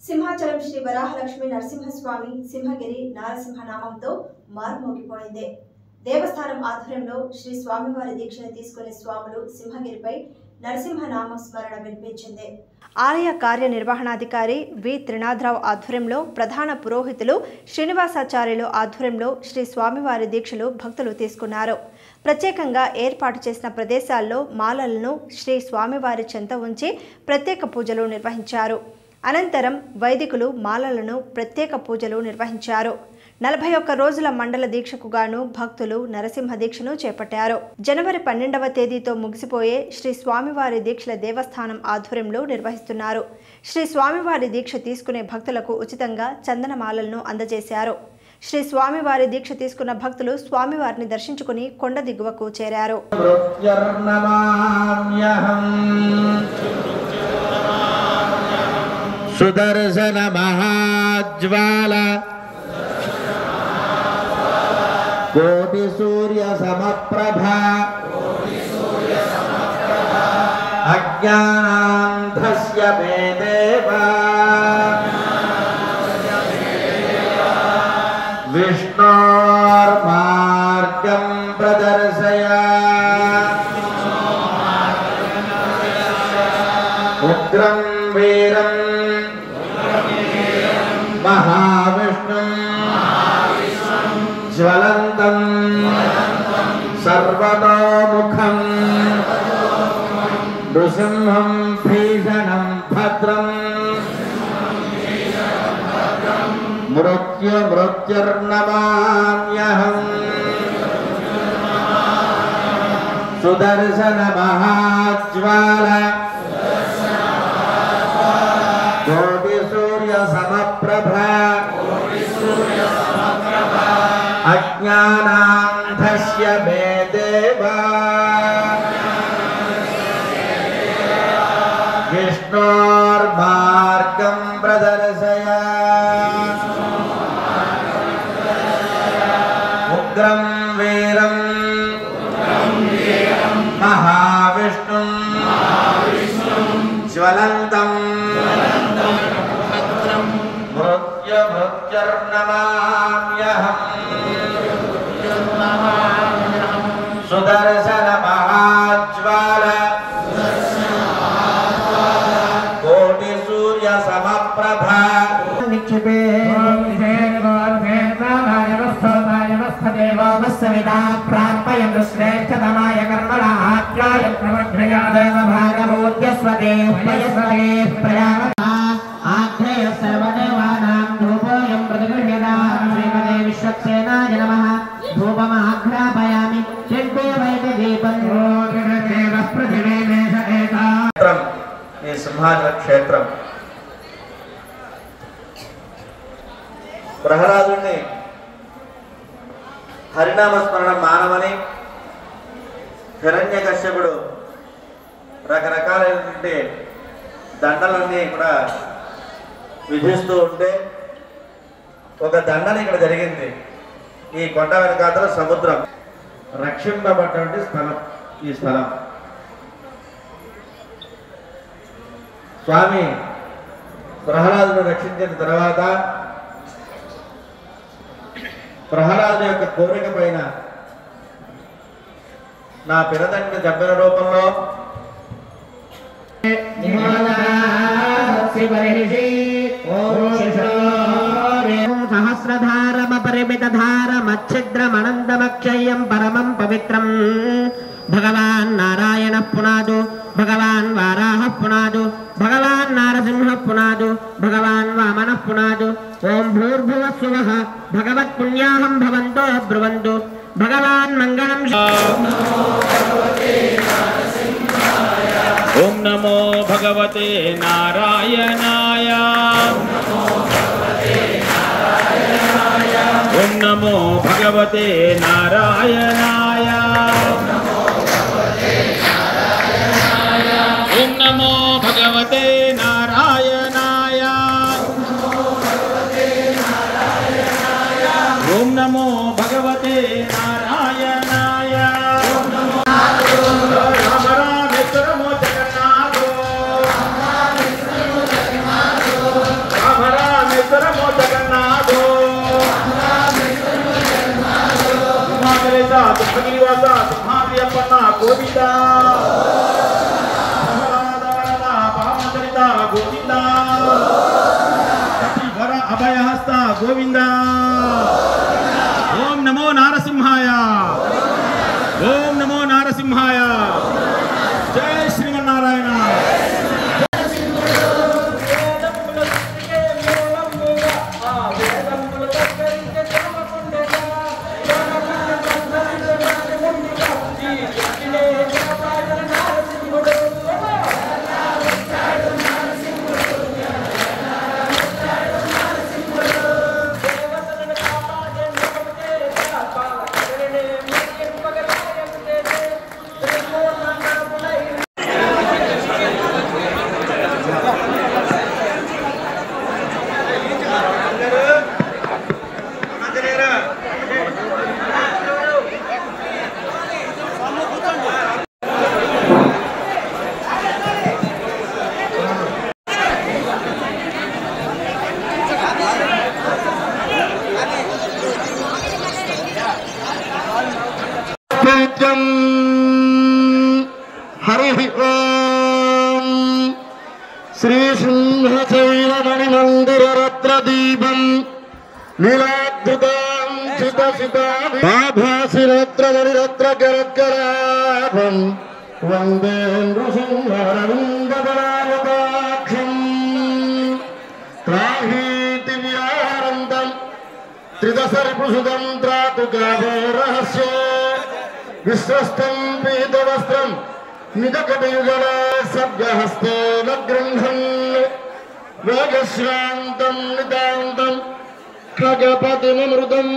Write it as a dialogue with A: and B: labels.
A: సింహాచలం శ్రీ వరాహలక్ష్మి నరసింహస్వామి సింహగిరి నారసింహ నామంతో మారుమోగిపోయింది. దేవస్థానం ఆధ్వర్యంలో శ్రీ స్వామివారి దీక్షను తీసుకునే స్వాములు సింహగిరిపై నరసింహనామ స్మరణ వినిపించింది. ఆలయ కార్యనిర్వహణాధికారి వి త్రినాథరావు ఆధ్వర్యంలో ప్రధాన పురోహితులు శ్రీనివాసాచార్యులు ఆధ్వర్యంలో శ్రీ స్వామివారి దీక్షలు భక్తులు తీసుకున్నారు. ప్రత్యేకంగా ఏర్పాటు చేసిన ప్రదేశాల్లో మాలలను శ్రీ స్వామివారి చెంత ఉంచి ప్రత్యేక పూజలు నిర్వహించారు. అనంతరం వైదికులు మాలలను ప్రత్యేక పూజలు నిర్వహించారు. 41 రోజుల మండల దీక్షకు గాను భక్తులు నరసింహ దీక్షను చేపట్టారు. జనవరి 12వ తేదీతో ముగిసిపోయే శ్రీ స్వామివారి దీక్షల దేవస్థానం ఆధ్వర్యంలో నిర్వహిస్తున్నారు. శ్రీ స్వామివారి దీక్ష తీసుకునే భక్తులకు ఉచితంగా చందనమాలలను అందజేశారు. శ్రీ స్వామివారి దీక్ష తీసుకున్న భక్తులు స్వామివారిని దర్శించుకుని కొండ దిగువకు చేరారు.
B: సుదర్శన మహాజ్వాల కోటి సూర్య సమప్రభ అజ్ఞానాంధస్య మే దేవా విష్ణోర్మార్గం ప్రదర్శయ ఉగ్రం వీరం మహావిష్ణుం జ్వలంతం సర్వతోముఖం నృసింహం భీషణం భద్రం మృత్యుర్నమామ్యహం సుదర్శన మహాజ్వాల కోటి సూర్య సమప్రభ అజ్ఞానాంధస్య మే దేవా విష్ణోర్మార్గం ప్రదర్శయ ఉగ్రం వీరం మహావిష్ణుం జ్వలంతం మృత్యుర్నమామ్యహం సుదర్శన మహాజ్వాల కోటి సూర్య సమప్రభ
C: శ్రేష్టతమాయ కర్మణ ఆప్యాయ ప్రవర్ధయా దేవ భాగమోద్యస్వతే ఉపయస్వతే ప్రజాపతి ఆగ్నేయ సర్వదేవానాం ధూపోయం ప్రతిగృహ్యతాం శ్రీమతే విశ్వక్సేనాయ నమః ధూపమాఘ్రాపయామి చెంటే వైద్య దీపం దేవ పృథివీమేష ఏకా
B: ఈ సింహాచల క్షేత్రం ప్రహ్లాదుని హరినామస్మరణ మానవని హిరణ్యకశ్యపుడు రకరకాలైనటువంటి దండలన్నీ కూడా విధిస్తూ ఉంటే ఒక దండన ఇక్కడ జరిగింది. ఈ కొండ వెనకాతల సముద్రం రక్షింపబడినటువంటి స్థలం ఈ స్థలం. స్వామి ప్రహ్లాదును రక్షించిన తర్వాత ప్రహ్లాదు యొక్క కోరిక పైన నా పిరదండ్రిని చంపిన రూపంలో
C: సహస్రధారమపరిమితధారమచ్ఛిద్రమనందమక్షయం పరమం పవిత్రం భగవాన్ నారాయణ పునాదు భగవాన్ వారాహ పునాదు భగవాన్ నారసింహ పునాదు భగవాన్ వామన పునాదు ఓం భూర్భువ స్వః భగవత్ పుణ్యాహం భవంతో బ్రువంతు భగవాన్ మంగళం.
D: ఓం నమో భగవతే నారాయణాయ ఓం నమో భగవతే నారాయణాయ ఓం నమో భగవతే నారాయణాయ ఓం నమో భగవతే నారాయణాయ రామ రామేశ్వరమో జగన్నాథో రామ అరగిరివాస సింహాద్రియప్పన్న గోవింద పామచరిత గోవింద వర అభయహస్త గోవింద ఓం నమో నారసింహాయ ఓం నమో నారసింహాయ జై శ్రీమన్నారాయణ
E: हरि ओम श्री सिंहशैल मणिमंदिर रत्र दीपम नीलाद्रुतां चितसिताभासि रत्र मणिरत्र करकराभं वंदे नृसिंहरविन्ददलायताक्षं त्राहीति विहारन्तं त्रिदशरिपुसुतं त्रातु गावो रहस्य विश्वस्तं पीतवस्त्रं निजकटयुगल सद्यहस्तेन गृह्णन् वेगश्रान्तं नितान्तं खगपतिममृतं